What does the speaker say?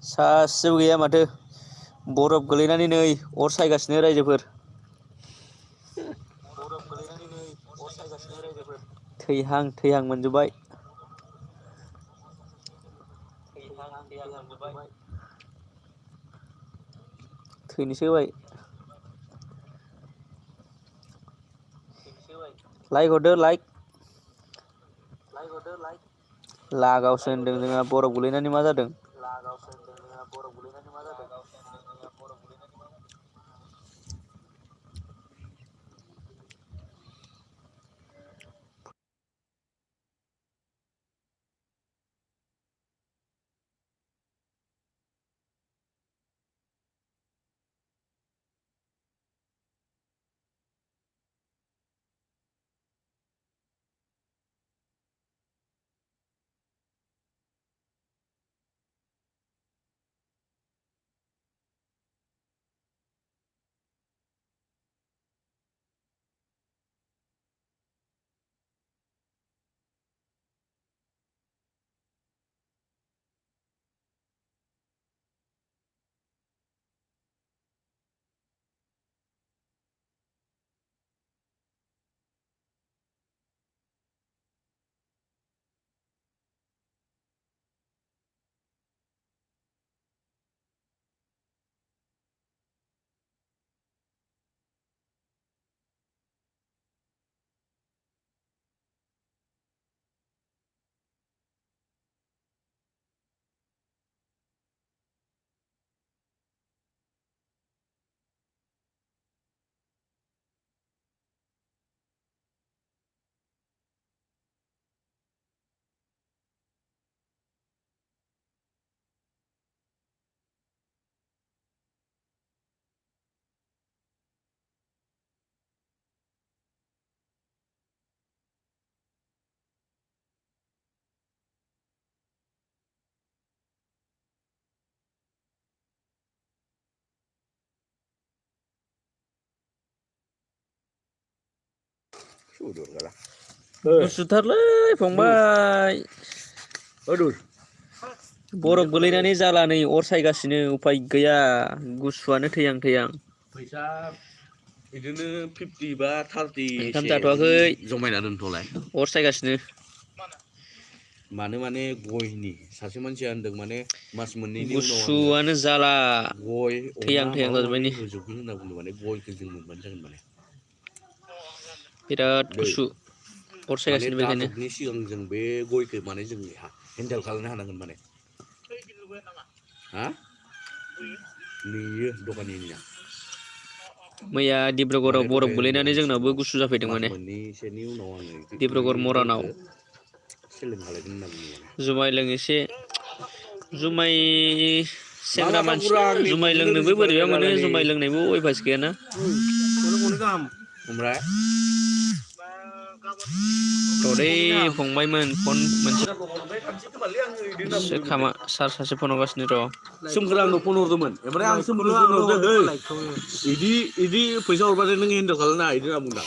सासेबो गैया माथो बरफ गोलैनानै नै अर सायगासिनो रायजोफोर। बरफ गोलैनानै नै अर सायगासिनो रायजोफोर। थैहां थैहां मोनजोब्बाय। थैहां मोनजोब्बाय। थैनोसै होबाय। थैनोसै होबाय। लाइक हरदो लाइक। लाइक हरदो लाइक। लागावसो होनदों जोंहा बरफ गोलैनानै मा जादों? लागावसो होनदों जोंहा बरफ गोलैनानै मा जादों? गुसुथारलै फंबाय। बरफ गोलैनानै जाला नै अर सायगासिनो उफाय गैया गुसुआनो थैहां थैहां। फैसा बिदिनो 50 बा 30 ओंखाम सो जाथ'वाखै जमायना दोनथ'लाय। अर सायगासिनो। माने गयनि सासे मानसिया होनदों माने मास मोननैनि उनाव आङो गुसुआनो जाला गय थैहां अमा थैहां माबा जाजोब्बाय माबि नै होजोबगोन होनना बुंदों माने गयखौ जों मोनबानो जागोन माने। बिराद दै गुसु अर माने सायगासिनो बेखायनो दादबनि सिगां जों बे गयखौ माने जों हेन्देल खालामनो हानांगोन माने। हा नेयो दखानिनिया। मैया डिब्रुगड़ाव माने बरफ दहाय होनदों गोलैनानै आं जोंनावबो सिगाङाव गुसु जाफैदों मास माने मोननैसोनि उनाव आङो बै डिब्रुगड़ मरानाव गयखौ सेलिं खालायगोन होनना बुंदों माने। जुमाय लों एसे जुमाय मा सेंग्रा माथावखौरा मानसिना आंनि जुमाय गनजोंनो लोंनोबो रिसिभ बोरैबा खालायबाय मोनो दालाय नै जुमाय लोंनायबो अयभास गैयाना। गरनै गाहाम ओमफ्राय र'दै गरनै गाहाम फंबायमोन फन मोनसे हरबाय थानोसै खोमालै आङो बिदि होनना सो बुंदोंमोन नो खामा सार सासे फन हरगासिनो र'। सोमखोर आंनो फन हरदोंमोन ओमफ्राय आं सोमखोरनो हरदों है बिदि फैसा हरबाथाय नों हेन्देल खालामनो हायो होनना बुंदां।